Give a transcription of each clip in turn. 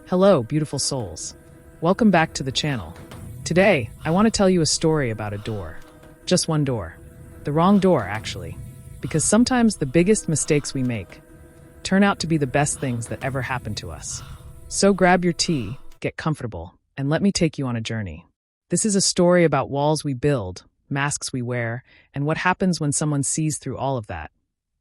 Hello, beautiful souls. Welcome back to the channel. Today, I want to tell you a story about a door. Just one door. The wrong door, actually. Because sometimes the biggest mistakes we make turn out to be the best things that ever happened to us. So grab your tea, get comfortable, and let me take you on a journey. This is a story about walls we build, masks we wear, and what happens when someone sees through all of that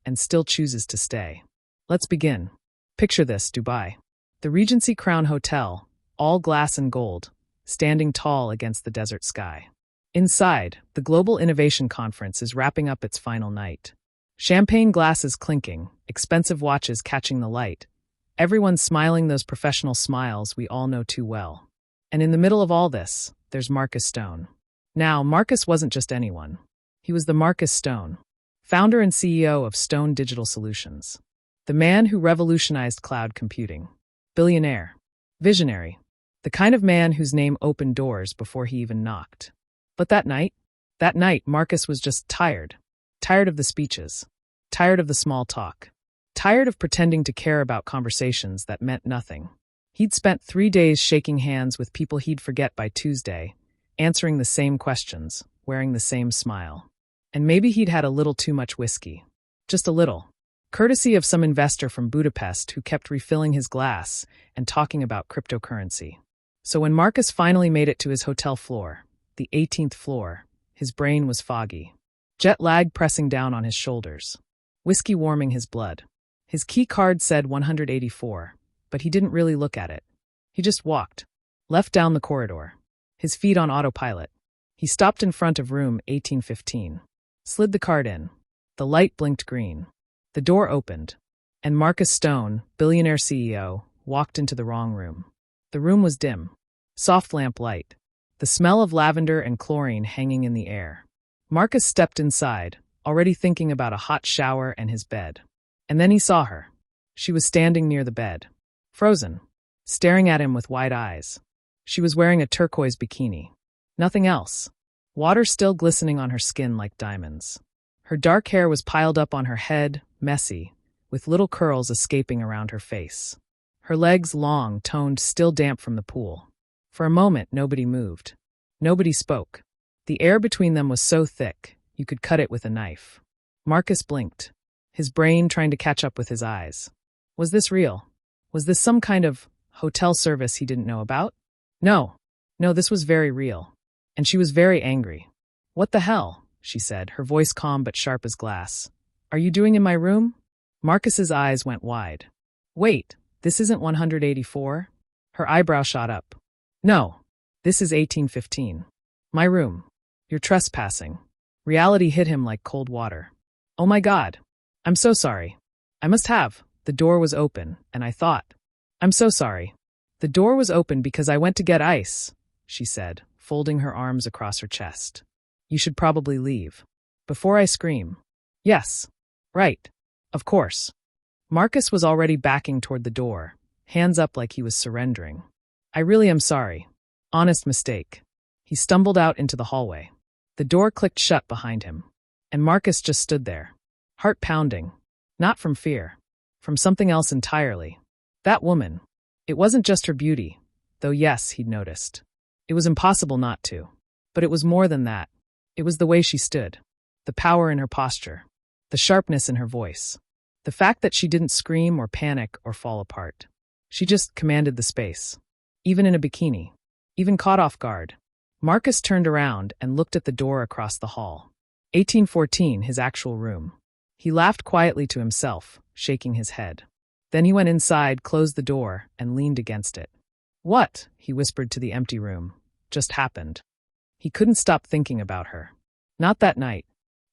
and still chooses to stay. Let's begin. Picture this, Dubai. The Regency Crown Hotel, all glass and gold, standing tall against the desert sky. Inside, the Global Innovation Conference is wrapping up its final night. Champagne glasses clinking, expensive watches catching the light. Everyone smiling those professional smiles we all know too well. And in the middle of all this, there's Marcus Stone. Now, Marcus wasn't just anyone. He was the Marcus Stone, founder and CEO of Stone Digital Solutions. The man who revolutionized cloud computing. Billionaire. Visionary. The kind of man whose name opened doors before he even knocked. But that night, Marcus was just tired. Tired of the speeches. Tired of the small talk. Tired of pretending to care about conversations that meant nothing. He'd spent 3 days shaking hands with people he'd forget by Tuesday, answering the same questions, wearing the same smile. And maybe he'd had a little too much whiskey. Just a little. Courtesy of some investor from Budapest who kept refilling his glass and talking about cryptocurrency. So when Marcus finally made it to his hotel floor, the 18th floor, his brain was foggy. Jet lag pressing down on his shoulders. Whiskey warming his blood. His key card said 184, but he didn't really look at it. He just walked. Left down the corridor. His feet on autopilot. He stopped in front of room 1815. Slid the card in. The light blinked green. The door opened, and Marcus Stone, billionaire CEO, walked into the wrong room. The room was dim. Soft lamp light. The smell of lavender and chlorine hanging in the air. Marcus stepped inside, already thinking about a hot shower and his bed. And then he saw her. She was standing near the bed. Frozen. Staring at him with wide eyes. She was wearing a turquoise bikini. Nothing else. Water still glistening on her skin like diamonds. Her dark hair was piled up on her head, messy, with little curls escaping around her face. Her legs long, toned, still damp from the pool. For a moment, nobody moved. Nobody spoke. The air between them was so thick, you could cut it with a knife. Marcus blinked, his brain trying to catch up with his eyes. Was this real? Was this some kind of hotel service he didn't know about? No, this was very real. And she was very angry. "What the hell?" she said, her voice calm but sharp as glass. "Are you doing in my room?" Marcus's eyes went wide. "Wait, this isn't 184? Her eyebrow shot up. "No, this is 1815. My room. You're trespassing." Reality hit him like cold water. "Oh my God. I'm so sorry. I must have." The door was open, and I thought. "I'm so sorry. The door was open because I went to get ice," she said, folding her arms across her chest. "You should probably leave. Before I scream." "Yes. Right. Of course." Marcus was already backing toward the door, hands up like he was surrendering. "I really am sorry. Honest mistake." He stumbled out into the hallway. The door clicked shut behind him, and Marcus just stood there, heart pounding. Not from fear. From something else entirely. That woman. It wasn't just her beauty, though yes, he'd noticed. It was impossible not to. But it was more than that. It was the way she stood. The power in her posture. The sharpness in her voice. The fact that she didn't scream or panic or fall apart. She just commanded the space. Even in a bikini. Even caught off guard. Marcus turned around and looked at the door across the hall. 1814, his actual room. He laughed quietly to himself, shaking his head. Then he went inside, closed the door, and leaned against it. "What?" he whispered to the empty room. "Just happened." He couldn't stop thinking about her. Not that night.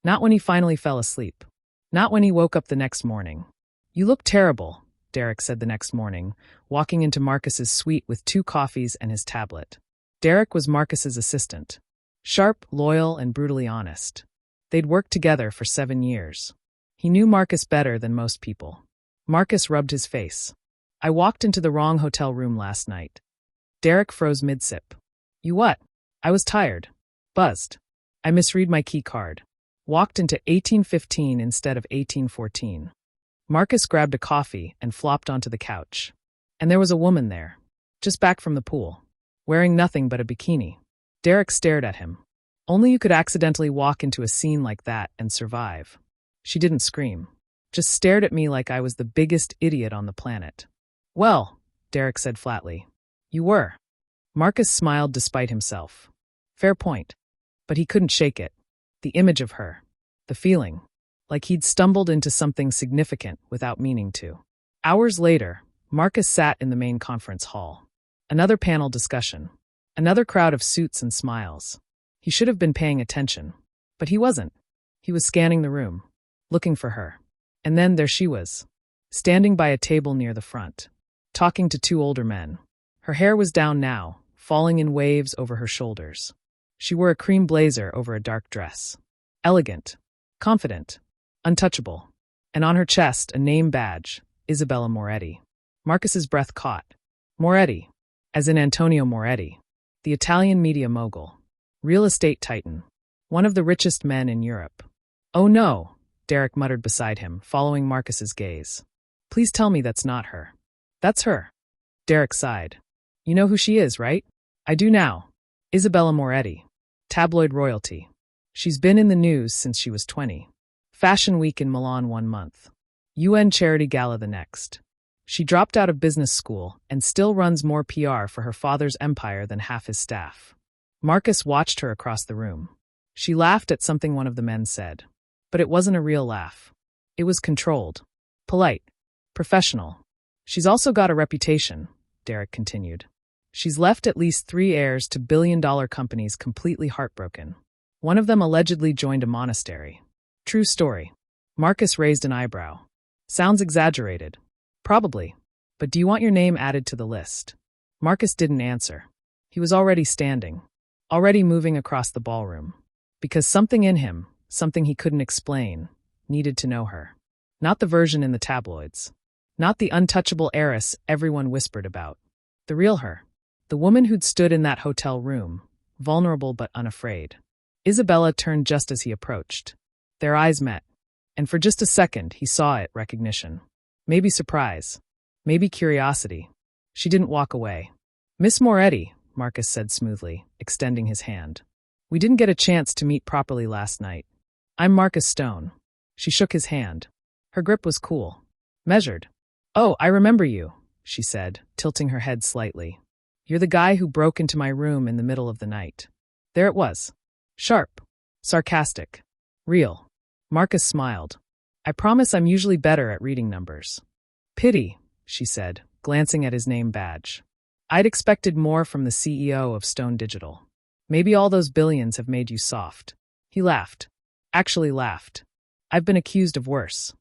Not when he finally fell asleep. Not when he woke up the next morning. "You look terrible," Derek said the next morning, walking into Marcus's suite with 2 coffees and his tablet. Derek was Marcus's assistant. Sharp, loyal, and brutally honest. They'd worked together for 7 years. He knew Marcus better than most people. Marcus rubbed his face. "I walked into the wrong hotel room last night." Derek froze mid-sip. "You what?" "I was tired. Buzzed. I misread my key card. Walked into 1815 instead of 1814. Marcus grabbed a coffee and flopped onto the couch. And there was a woman there. Just back from the pool. Wearing nothing but a bikini. Derek stared at him. Only you could accidentally walk into a scene like that and survive. She didn't scream. Just stared at me like I was the biggest idiot on the planet. Well, Derek said flatly. You were. Marcus smiled despite himself. Fair point. But he couldn't shake it. The image of her. The feeling. Like he'd stumbled into something significant without meaning to. Hours later, Marcus sat in the main conference hall. Another panel discussion. Another crowd of suits and smiles. He should have been paying attention. But he wasn't. He was scanning the room. Looking for her. And then there she was. Standing by a table near the front. Talking to two older men. Her hair was down now, falling in waves over her shoulders. She wore a cream blazer over a dark dress. Elegant. Confident. Untouchable. And on her chest, a name badge, Isabella Moretti. Marcus's breath caught. Moretti. As in Antonio Moretti. The Italian media mogul. Real estate titan. One of the richest men in Europe. Oh no, Derek muttered beside him, following Marcus's gaze. Please tell me that's not her. That's her. Derek sighed. You know who she is, right? I do now. Isabella Moretti. Tabloid royalty. She's been in the news since she was 20. Fashion Week in Milan 1 month. UN Charity Gala the next. She dropped out of business school and still runs more PR for her father's empire than half his staff. Marcus watched her across the room. She laughed at something one of the men said. But it wasn't a real laugh. It was controlled. Polite. Professional. She's also got a reputation, Derek continued. She's left at least 3 heirs to billion-dollar companies completely heartbroken. One of them allegedly joined a monastery. True story. Marcus raised an eyebrow. Sounds exaggerated. Probably. But do you want your name added to the list? Marcus didn't answer. He was already standing. Already moving across the ballroom. Because something in him, something he couldn't explain, needed to know her. Not the version in the tabloids. Not the untouchable heiress everyone whispered about. The real her. The woman who'd stood in that hotel room, vulnerable but unafraid. Isabella turned just as he approached. Their eyes met. And for just a second, he saw it, recognition. Maybe surprise. Maybe curiosity. She didn't walk away. Miss Moretti, Marcus said smoothly, extending his hand. We didn't get a chance to meet properly last night. I'm Marcus Stone. She shook his hand. Her grip was cool. Measured. Oh, I remember you, she said, tilting her head slightly. You're the guy who broke into my room in the middle of the night. There it was. Sharp. Sarcastic. Real. Marcus smiled. I promise I'm usually better at reading numbers. Pity, she said, glancing at his name badge. I'd expected more from the CEO of Stone Digital. Maybe all those billions have made you soft. He laughed. Actually laughed. I've been accused of worse.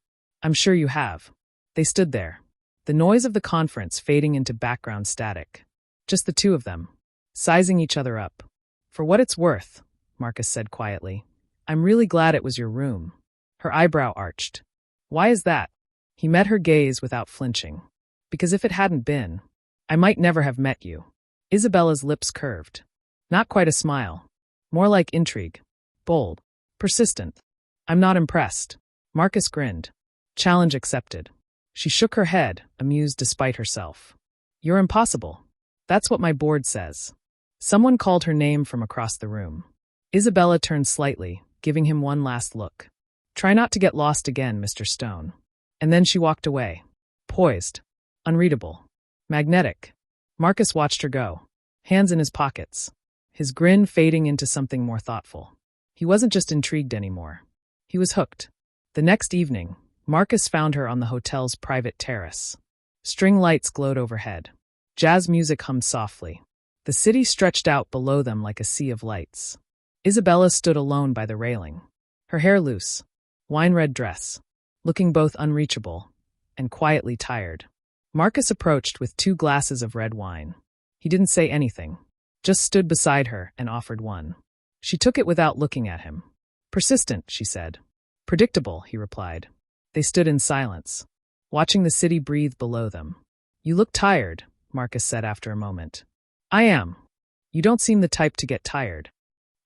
I'm sure you have. They stood there. The noise of the conference fading into background static. Just the two of them. Sizing each other up. For what it's worth, Marcus said quietly. I'm really glad it was your room. Her eyebrow arched. Why is that? He met her gaze without flinching. Because if it hadn't been, I might never have met you. Isabella's lips curved. Not quite a smile. More like intrigue. Bold. Persistent. I'm not impressed. Marcus grinned. Challenge accepted. She shook her head, amused despite herself. You're impossible. That's what my board says. Someone called her name from across the room. Isabella turned slightly, giving him one last look. Try not to get lost again, Mr. Stone. And then she walked away. Poised. Unreadable. Magnetic. Marcus watched her go. Hands in his pockets. His grin fading into something more thoughtful. He wasn't just intrigued anymore. He was hooked. The next evening, Marcus found her on the hotel's private terrace. String lights glowed overhead. Jazz music hummed softly. The city stretched out below them like a sea of lights. Isabella stood alone by the railing. Her hair loose. Wine-red dress. Looking both unreachable and quietly tired. Marcus approached with 2 glasses of red wine. He didn't say anything. Just stood beside her and offered one. She took it without looking at him. Persistent, she said. Predictable, he replied. They stood in silence, watching the city breathe below them. You look tired, Marcus said after a moment. I am. You don't seem the type to get tired.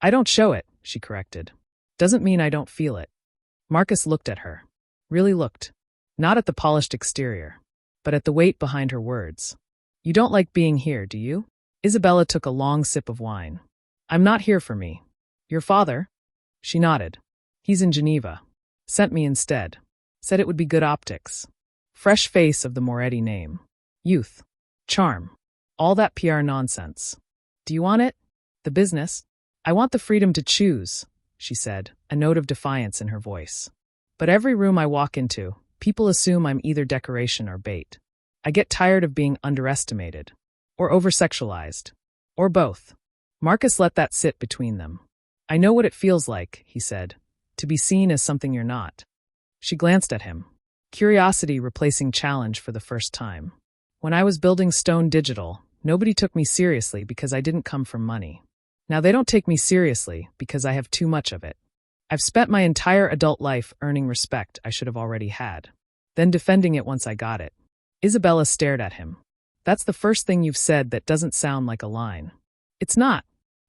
I don't show it, she corrected. Doesn't mean I don't feel it. Marcus looked at her. Really looked. Not at the polished exterior, but at the weight behind her words. You don't like being here, do you? Isabella took a long sip of wine. I'm not here for me. Your father? She nodded. He's in Geneva. Sent me instead. Said it would be good optics. Fresh face of the Moretti name. Youth. Charm. All that PR nonsense. Do you want it? The business? I want the freedom to choose, she said, a note of defiance in her voice. But every room I walk into, people assume I'm either decoration or bait. I get tired of being underestimated. Or over-sexualized. Or both. Marcus let that sit between them. I know what it feels like, he said, to be seen as something you're not. She glanced at him. Curiosity replacing challenge for the first time. When I was building Stone Digital, nobody took me seriously because I didn't come from money. Now they don't take me seriously because I have too much of it. I've spent my entire adult life earning respect I should have already had, then defending it once I got it. Isabella stared at him. That's the first thing you've said that doesn't sound like a line. It's not.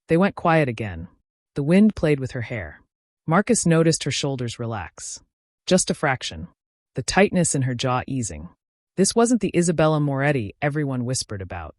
They went quiet again. The wind played with her hair. Marcus noticed her shoulders relax. Just a fraction. The tightness in her jaw easing. This wasn't the Isabella Moretti everyone whispered about.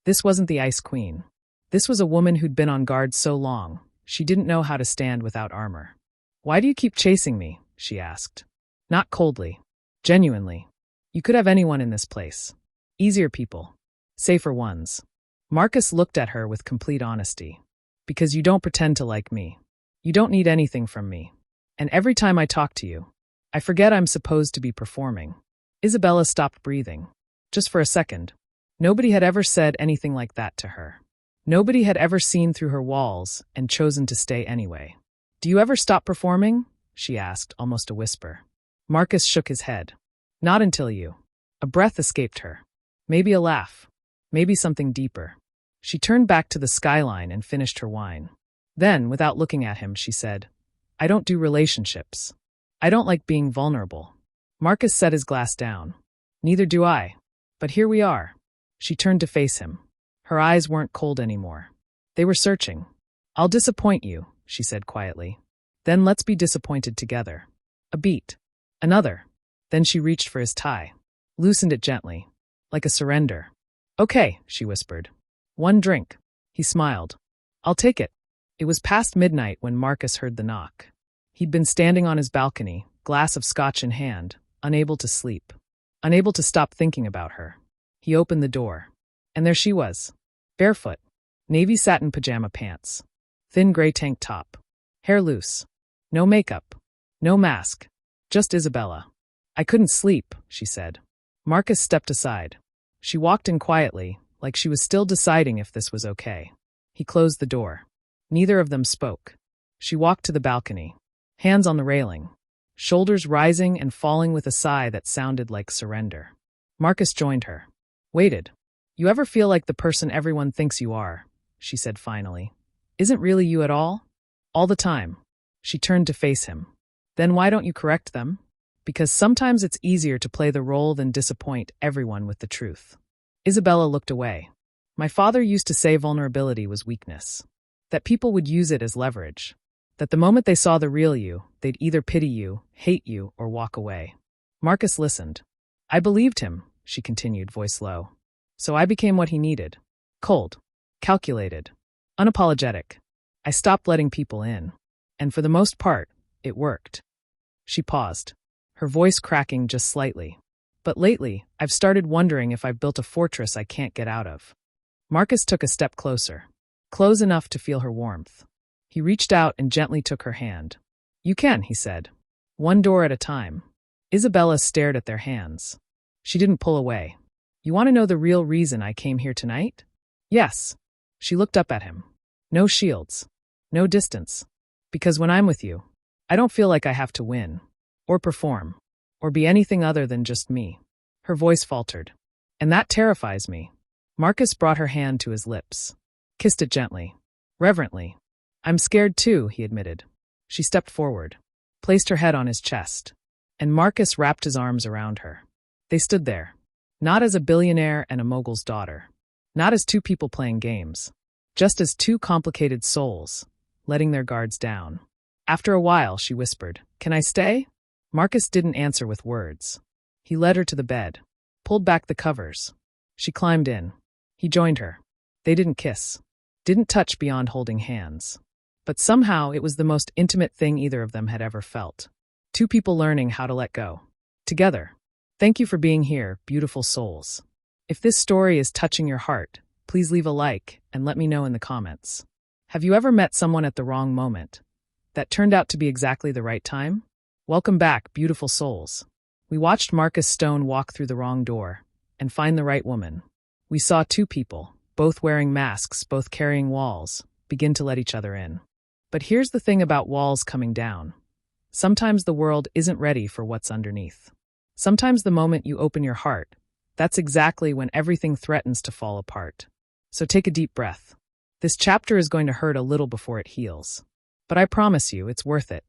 This wasn't the Ice Queen. This was a woman who'd been on guard so long, she didn't know how to stand without armor. Why do you keep chasing me? She asked. Not coldly. Genuinely. You could have anyone in this place. Easier people. Safer ones. Marcus looked at her with complete honesty. Because you don't pretend to like me. You don't need anything from me. And every time I talk to you, I forget I'm supposed to be performing. Isabella stopped breathing. Just for a second. Nobody had ever said anything like that to her. Nobody had ever seen through her walls and chosen to stay anyway. Do you ever stop performing? She asked, almost a whisper. Marcus shook his head. Not until you. A breath escaped her. Maybe a laugh. Maybe something deeper. She turned back to the skyline and finished her wine. Then, without looking at him, she said, I don't do relationships. I don't like being vulnerable. Marcus set his glass down. Neither do I. But here we are. She turned to face him. Her eyes weren't cold anymore. They were searching. I'll disappoint you, she said quietly. Then let's be disappointed together. A beat. Another. Then she reached for his tie. Loosened it gently. Like a surrender. Okay, she whispered. One drink. He smiled. I'll take it. It was past midnight when Marcus heard the knock. He'd been standing on his balcony, glass of scotch in hand, unable to sleep. Unable to stop thinking about her. He opened the door. And there she was. Barefoot. Navy satin pajama pants. Thin gray tank top. Hair loose. No makeup. No mask. Just Isabella. I couldn't sleep, she said. Marcus stepped aside. She walked in quietly, like she was still deciding if this was okay. He closed the door. Neither of them spoke. She walked to the balcony. Hands on the railing. Shoulders rising and falling with a sigh that sounded like surrender. Marcus joined her. Waited. You ever feel like the person everyone thinks you are? She said finally. Isn't really you at all? All the time. She turned to face him. Then why don't you correct them? Because sometimes it's easier to play the role than disappoint everyone with the truth. Isabella looked away. My father used to say vulnerability was weakness. That people would use it as leverage. That the moment they saw the real you, they'd either pity you, hate you, or walk away. Marcus listened. I believed him, she continued, voice low. So I became what he needed. Cold. Calculated. Unapologetic. I stopped letting people in. And for the most part, it worked. She paused. Her voice cracking just slightly. But lately, I've started wondering if I've built a fortress I can't get out of. Marcus took a step closer. Close enough to feel her warmth. He reached out and gently took her hand. You can, he said. One door at a time. Isabella stared at their hands. She didn't pull away. You want to know the real reason I came here tonight? Yes. She looked up at him. No shields. No distance. Because when I'm with you, I don't feel like I have to win. Or perform. Or be anything other than just me. Her voice faltered. And that terrifies me. Marcus brought her hand to his lips. Kissed it gently. Reverently. I'm scared too, he admitted. She stepped forward. Placed her head on his chest. And Marcus wrapped his arms around her. They stood there. Not as a billionaire and a mogul's daughter. Not as two people playing games. Just as two complicated souls, letting their guards down. After a while, she whispered, Can I stay? Marcus didn't answer with words. He led her to the bed. Pulled back the covers. She climbed in. He joined her. They didn't kiss. Didn't touch beyond holding hands. But somehow it was the most intimate thing either of them had ever felt. Two people learning how to let go. Together. Thank you for being here, beautiful souls. If this story is touching your heart, please leave a like and let me know in the comments. Have you ever met someone at the wrong moment that turned out to be exactly the right time? Welcome back, beautiful souls. We watched Marcus Stone walk through the wrong door and find the right woman. We saw two people, both wearing masks, both carrying walls, begin to let each other in. But here's the thing about walls coming down. Sometimes the world isn't ready for what's underneath. Sometimes the moment you open your heart, that's exactly when everything threatens to fall apart. So take a deep breath. This chapter is going to hurt a little before it heals. But I promise you, it's worth it.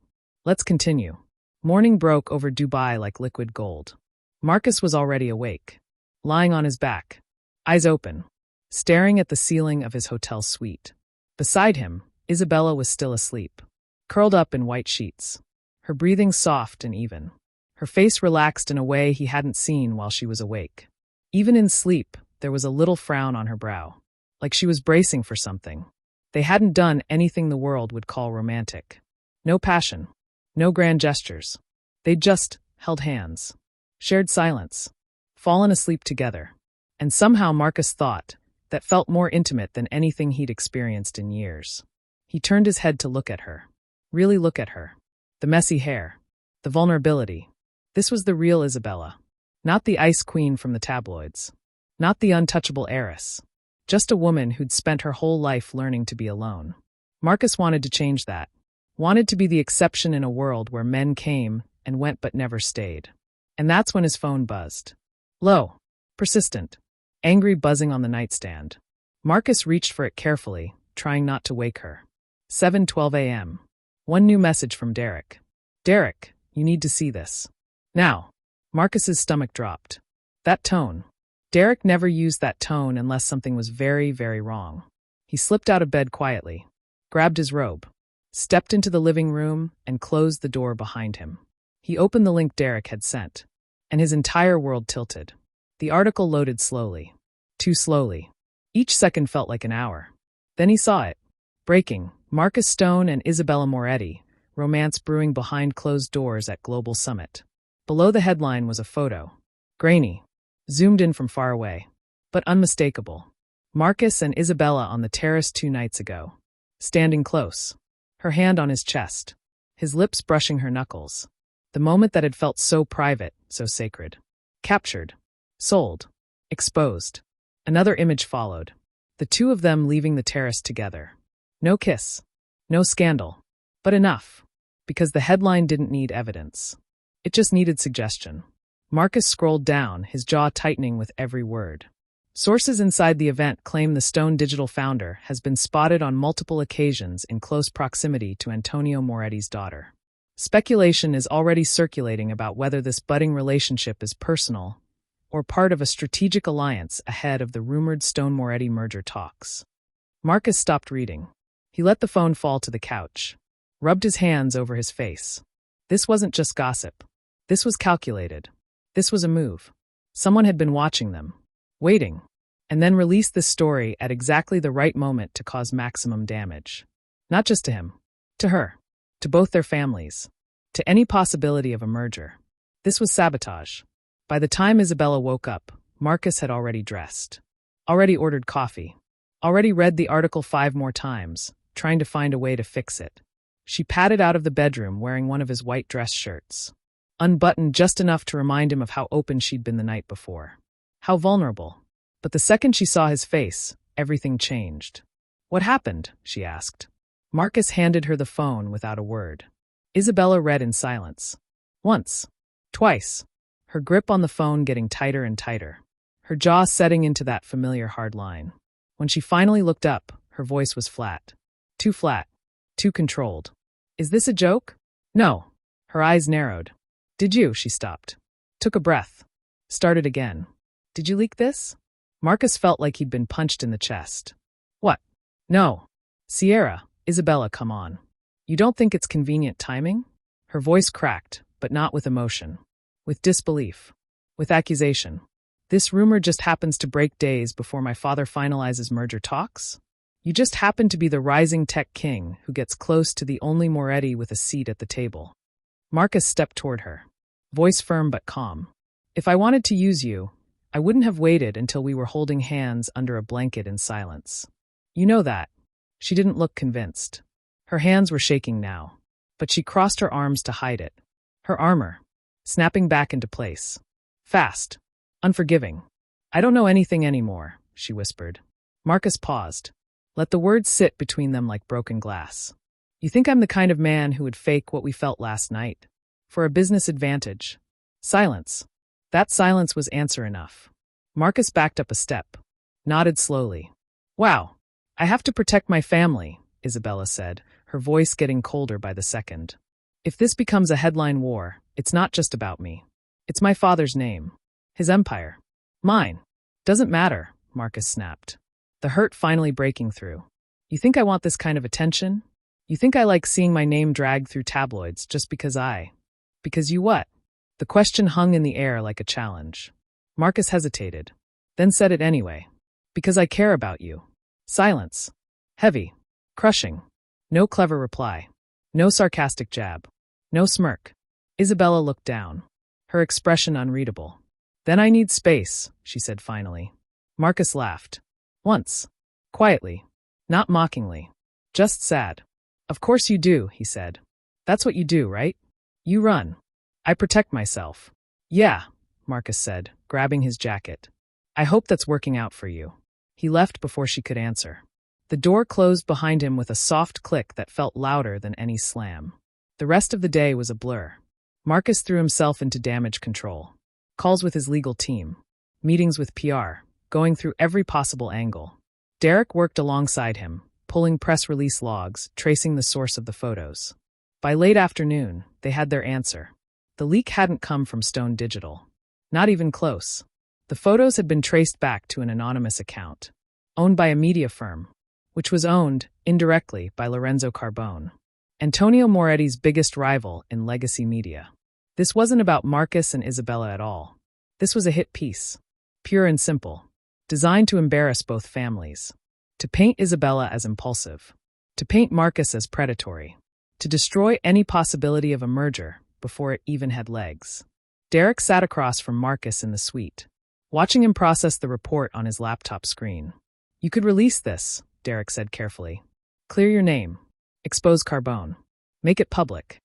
Let's continue. Morning broke over Dubai like liquid gold. Marcus was already awake, lying on his back, eyes open, staring at the ceiling of his hotel suite. Beside him, Isabella was still asleep, curled up in white sheets, her breathing soft and even, her face relaxed in a way he hadn't seen while she was awake. Even in sleep, there was a little frown on her brow, like she was bracing for something. They hadn't done anything the world would call romantic. No passion, no grand gestures. They'd just held hands, shared silence, fallen asleep together. And somehow Marcus thought that felt more intimate than anything he'd experienced in years. He turned his head to look at her, really look at her. The messy hair, the vulnerability. This was the real Isabella, not the ice queen from the tabloids, not the untouchable heiress, just a woman who'd spent her whole life learning to be alone. Marcus wanted to change that, wanted to be the exception in a world where men came and went but never stayed. And that's when his phone buzzed. Low, persistent, angry buzzing on the nightstand. Marcus reached for it carefully, trying not to wake her. 7:12 a.m. One new message from Derek. Derek, you need to see this. Now. Marcus's stomach dropped. That tone. Derek never used that tone unless something was very, very wrong. He slipped out of bed quietly, grabbed his robe, stepped into the living room, and closed the door behind him. He opened the link Derek had sent, and his entire world tilted. The article loaded slowly. Too slowly. Each second felt like an hour. Then he saw it. Breaking. Marcus Stone and Isabella Moretti. Romance brewing behind closed doors at Global Summit. Below the headline was a photo. Grainy. Zoomed in from far away. But unmistakable. Marcus and Isabella on the terrace 2 nights ago. Standing close. Her hand on his chest. His lips brushing her knuckles. The moment that had felt so private, so sacred. Captured. Sold. Exposed. Another image followed. The two of them leaving the terrace together. No kiss. No scandal. But enough. Because the headline didn't need evidence. It just needed suggestion. Marcus scrolled down, his jaw tightening with every word. Sources inside the event claim the Stone Digital founder has been spotted on multiple occasions in close proximity to Antonio Moretti's daughter. Speculation is already circulating about whether this budding relationship is personal or part of a strategic alliance ahead of the rumored Stone-Moretti merger talks. Marcus stopped reading. He let the phone fall to the couch, rubbed his hands over his face. This wasn't just gossip. This was calculated. This was a move. Someone had been watching them, waiting, and then released this story at exactly the right moment to cause maximum damage. Not just to him, to her, to both their families, to any possibility of a merger. This was sabotage. By the time Isabella woke up, Marcus had already dressed, already ordered coffee, already read the article 5 more times, trying to find a way to fix it. She padded out of the bedroom wearing one of his white dress shirts, unbuttoned just enough to remind him of how open she'd been the night before. How vulnerable. But the second she saw his face, everything changed. What happened? She asked. Marcus handed her the phone without a word. Isabella read in silence. Once. Twice. Her grip on the phone getting tighter and tighter. Her jaw setting into that familiar hard line. When she finally looked up, her voice was flat. Too flat. Too controlled. Is this a joke? No. Her eyes narrowed. Did you? She stopped. Took a breath. Started again. Did you leak this? Marcus felt like he'd been punched in the chest. What? No. Sierra, Isabella, come on. You don't think it's convenient timing? Her voice cracked, but not with emotion. With disbelief. With accusation. This rumor just happens to break days before my father finalizes merger talks? You just happen to be the rising tech king who gets close to the only Moretti with a seat at the table. Marcus stepped toward her, voice firm but calm. If I wanted to use you, I wouldn't have waited until we were holding hands under a blanket in silence. You know that. She didn't look convinced. Her hands were shaking now, but she crossed her arms to hide it. Her armor, snapping back into place. Fast. Unforgiving. I don't know anything anymore, she whispered. Marcus paused. Let the words sit between them like broken glass. You think I'm the kind of man who would fake what we felt last night? For a business advantage. Silence. That silence was answer enough. Marcus backed up a step, nodded slowly. Wow. I have to protect my family, Isabella said, her voice getting colder by the second. If this becomes a headline war, it's not just about me. It's my father's name. His empire. Mine. Doesn't matter, Marcus snapped, the hurt finally breaking through. You think I want this kind of attention? You think I like seeing my name dragged through tabloids just because Because you what? The question hung in the air like a challenge. Marcus hesitated, then said it anyway. Because I care about you. Silence. Heavy. Crushing. No clever reply. No sarcastic jab. No smirk. Isabella looked down, her expression unreadable. Then I need space, she said finally. Marcus laughed. Once. Quietly. Not mockingly. Just sad. Of course you do, he said. That's what you do, right? You run. I protect myself. Yeah, Marcus said, grabbing his jacket. I hope that's working out for you. He left before she could answer. The door closed behind him with a soft click that felt louder than any slam. The rest of the day was a blur. Marcus threw himself into damage control. Calls with his legal team. Meetings with PR, going through every possible angle. Derek worked alongside him, pulling press release logs, tracing the source of the photos. By late afternoon, they had their answer. The leak hadn't come from Stone Digital. Not even close. The photos had been traced back to an anonymous account, owned by a media firm, which was owned, indirectly, by Lorenzo Carbone, Antonio Moretti's biggest rival in legacy media. This wasn't about Marcus and Isabella at all. This was a hit piece, pure and simple, designed to embarrass both families, to paint Isabella as impulsive, to paint Marcus as predatory, to destroy any possibility of a merger before it even had legs. Derek sat across from Marcus in the suite, watching him process the report on his laptop screen. You could release this, Derek said carefully. Clear your name. Expose Carbone. Make it public.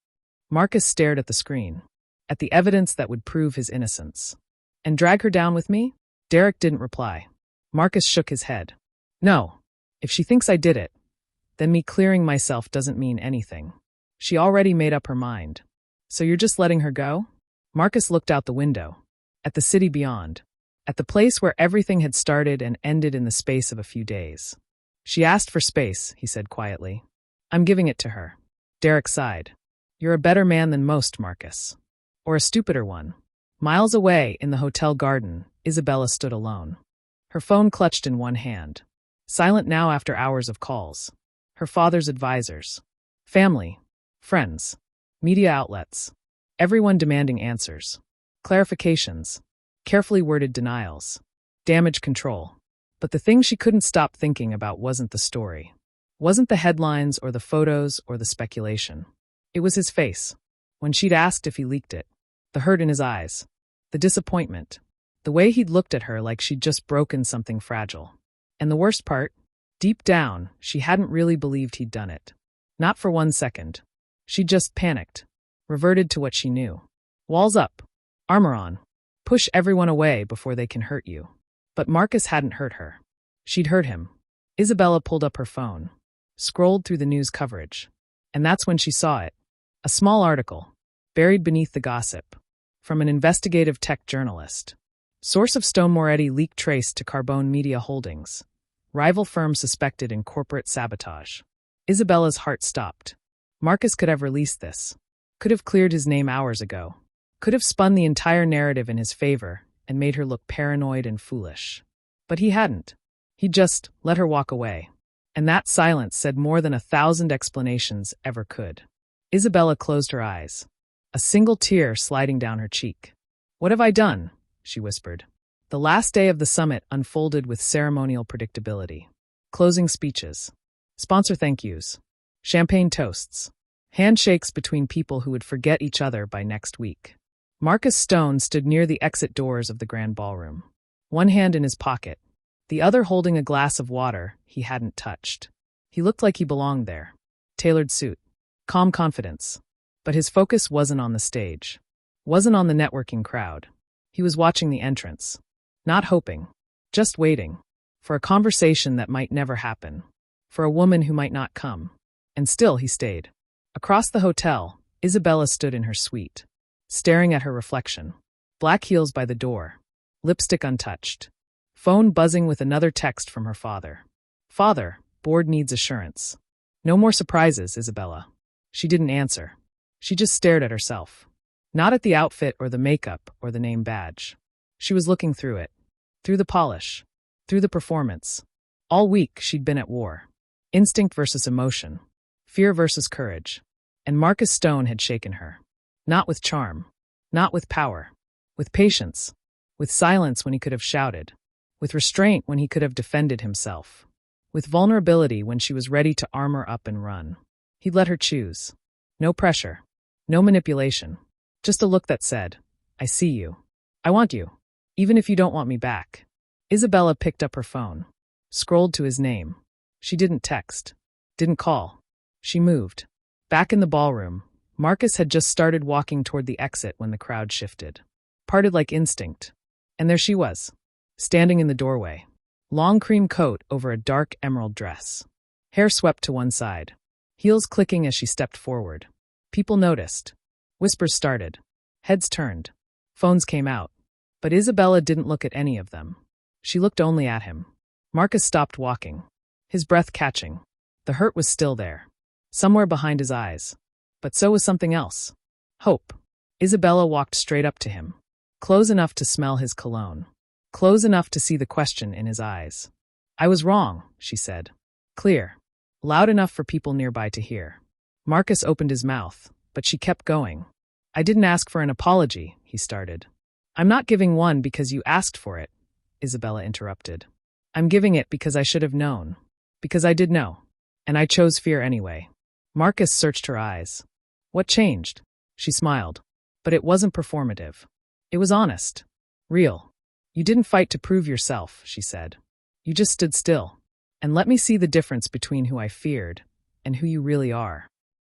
Marcus stared at the screen, at the evidence that would prove his innocence. And drag her down with me? Derek didn't reply. Marcus shook his head. No. If she thinks I did it, then me clearing myself doesn't mean anything. She already made up her mind. So you're just letting her go? Marcus looked out the window, at the city beyond, at the place where everything had started and ended in the space of a few days. She asked for space, he said quietly. I'm giving it to her. Derek sighed. You're a better man than most, Marcus. Or a stupider one. Miles away, in the hotel garden, Isabella stood alone. Her phone clutched in one hand. Silent now after hours of calls. Her father's advisors. Family. Friends. Media outlets. Everyone demanding answers. Clarifications. Carefully worded denials. Damage control. But the thing she couldn't stop thinking about wasn't the story. Wasn't the headlines or the photos or the speculation. It was his face, when she'd asked if he leaked it. The hurt in his eyes. The disappointment. The way he'd looked at her like she'd just broken something fragile. And the worst part? Deep down, she hadn't really believed he'd done it. Not for 1 second. She just panicked. Reverted to what she knew. Walls up. Armor on. Push everyone away before they can hurt you. But Marcus hadn't hurt her. She'd hurt him. Isabella pulled up her phone. Scrolled through the news coverage. And that's when she saw it. A small article, buried beneath the gossip, from an investigative tech journalist. Source of Stone Moretti leak traced to Carbone Media Holdings. Rival firm suspected in corporate sabotage. Isabella's heart stopped. Marcus could have released this. Could have cleared his name hours ago. Could have spun the entire narrative in his favor and made her look paranoid and foolish. But he hadn't. He just let her walk away. And that silence said more than 1,000 explanations ever could. Isabella closed her eyes, a single tear sliding down her cheek. What have I done? She whispered. The last day of the summit unfolded with ceremonial predictability. Closing speeches. Sponsor thank yous. Champagne toasts. Handshakes between people who would forget each other by next week. Marcus Stone stood near the exit doors of the grand ballroom. One hand in his pocket, the other holding a glass of water he hadn't touched. He looked like he belonged there. Tailored suit. Calm confidence. But his focus wasn't on the stage. Wasn't on the networking crowd. He was watching the entrance. Not hoping. Just waiting. For a conversation that might never happen. For a woman who might not come. And still he stayed. Across the hotel, Isabella stood in her suite, staring at her reflection. Black heels by the door. Lipstick untouched. Phone buzzing with another text from her father. Father, board needs assurance. No more surprises, Isabella. She didn't answer. She just stared at herself. Not at the outfit or the makeup or the name badge. She was looking through it. Through the polish. Through the performance. All week she'd been at war. Instinct versus emotion. Fear versus courage. And Marcus Stone had shaken her. Not with charm. Not with power. With patience. With silence when he could have shouted. With restraint when he could have defended himself. With vulnerability when she was ready to armor up and run. He'd let her choose. No pressure. No manipulation. Just a look that said, I see you. I want you. Even if you don't want me back. Isabella picked up her phone. Scrolled to his name. She didn't text. Didn't call. She moved. Back in the ballroom, Marcus had just started walking toward the exit when the crowd shifted. Parted like instinct. And there she was. Standing in the doorway. Long cream coat over a dark emerald dress. Hair swept to one side. Heels clicking as she stepped forward. People noticed. Whispers started. Heads turned. Phones came out. But Isabella didn't look at any of them. She looked only at him. Marcus stopped walking. His breath catching. The hurt was still there. Somewhere behind his eyes. But so was something else. Hope. Isabella walked straight up to him. Close enough to smell his cologne. Close enough to see the question in his eyes. I was wrong, she said. Clear. Loud enough for people nearby to hear. Marcus opened his mouth, but she kept going. I didn't ask for an apology, he started. I'm not giving one because you asked for it, Isabella interrupted. I'm giving it because I should have known. Because I did know. And I chose fear anyway. Marcus searched her eyes. What changed? She smiled. But it wasn't performative. It was honest. Real. You didn't fight to prove yourself, she said. You just stood still. And let me see the difference between who I feared and who you really are.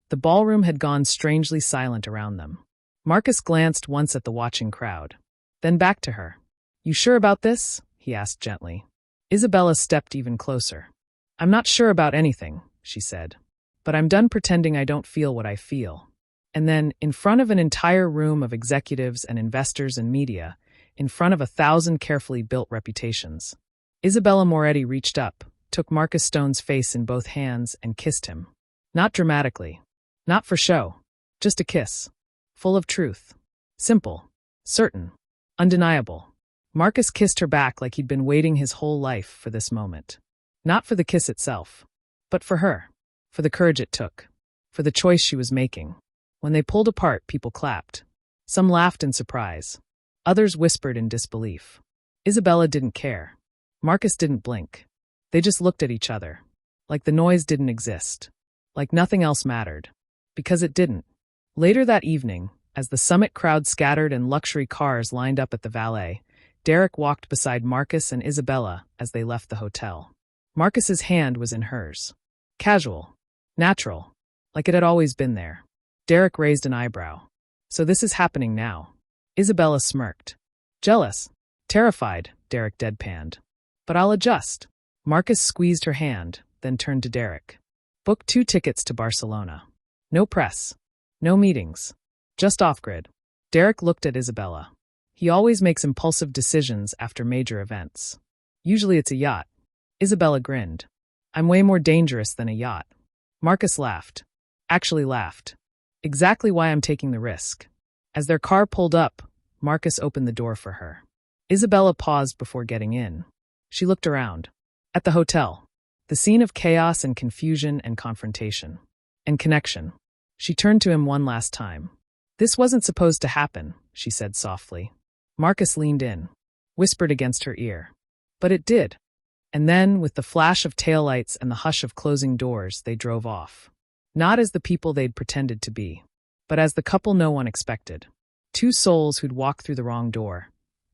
The ballroom had gone strangely silent around them. Marcus glanced once at the watching crowd. Then back to her. You sure about this? He asked gently. Isabella stepped even closer. I'm not sure about anything, she said. But I'm done pretending I don't feel what I feel. And then, in front of an entire room of executives and investors and media, in front of 1,000 carefully built reputations, Isabella Moretti reached up, took Marcus Stone's face in both hands and kissed him. Not dramatically. Not for show. Just a kiss. Full of truth. Simple. Certain. Undeniable. Marcus kissed her back like he'd been waiting his whole life for this moment. Not for the kiss itself, but for her. For the courage it took. For the choice she was making. When they pulled apart, people clapped. Some laughed in surprise. Others whispered in disbelief. Isabella didn't care. Marcus didn't blink. They just looked at each other. Like the noise didn't exist. Like nothing else mattered. Because it didn't. Later that evening, as the summit crowd scattered and luxury cars lined up at the valet, Derek walked beside Marcus and Isabella as they left the hotel. Marcus's hand was in hers. Casual. Natural. Like it had always been there. Derek raised an eyebrow. So this is happening now. Isabella smirked. Jealous. Terrified, Derek deadpanned. But I'll adjust. Marcus squeezed her hand, then turned to Derek. Book 2 tickets to Barcelona. No press. No meetings. Just off-grid. Derek looked at Isabella. He always makes impulsive decisions after major events. Usually it's a yacht. Isabella grinned. I'm way more dangerous than a yacht. Marcus laughed. Actually laughed. Exactly why I'm taking the risk. As their car pulled up, Marcus opened the door for her. Isabella paused before getting in. She looked around. At the hotel. The scene of chaos and confusion and confrontation. And connection. She turned to him one last time. This wasn't supposed to happen, she said softly. Marcus leaned in. whispered against her ear. But it did. And then, with the flash of taillights and the hush of closing doors, they drove off. Not as the people they'd pretended to be, but as the couple no one expected. Two souls who'd walked through the wrong door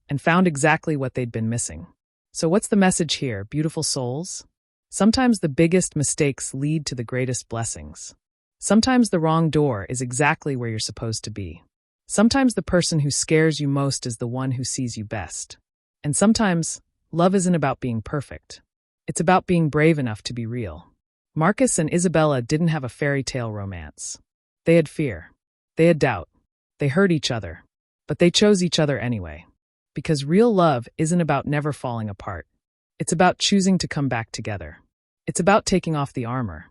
and found exactly what they'd been missing. So what's the message here, beautiful souls? Sometimes the biggest mistakes lead to the greatest blessings. Sometimes the wrong door is exactly where you're supposed to be. Sometimes the person who scares you most is the one who sees you best. And sometimes, love isn't about being perfect. It's about being brave enough to be real. Marcus and Isabella didn't have a fairy tale romance. They had fear. They had doubt. They hurt each other. But they chose each other anyway. Because real love isn't about never falling apart. It's about choosing to come back together. It's about taking off the armor,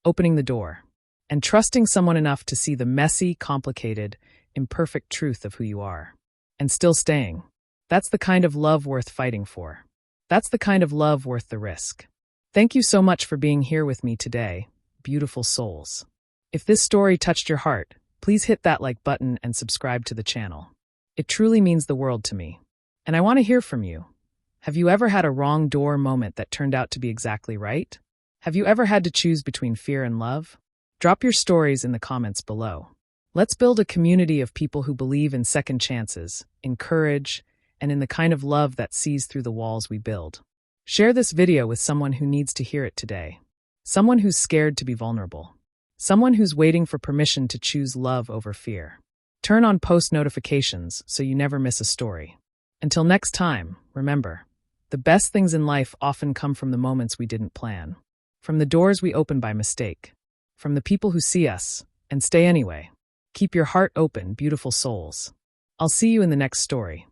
opening the door, and trusting someone enough to see the messy, complicated, imperfect truth of who you are. And still staying. That's the kind of love worth fighting for. That's the kind of love worth the risk. Thank you so much for being here with me today, beautiful souls. If this story touched your heart, please hit that like button and subscribe to the channel. It truly means the world to me. And I want to hear from you. Have you ever had a wrong door moment that turned out to be exactly right? Have you ever had to choose between fear and love? Drop your stories in the comments below. Let's build a community of people who believe in second chances, in courage, and in the kind of love that sees through the walls we build. Share this video with someone who needs to hear it today. Someone who's scared to be vulnerable. Someone who's waiting for permission to choose love over fear. Turn on post notifications so you never miss a story. Until next time, remember, the best things in life often come from the moments we didn't plan. From the doors we open by mistake. From the people who see us and stay anyway. Keep your heart open, beautiful souls. I'll see you in the next story.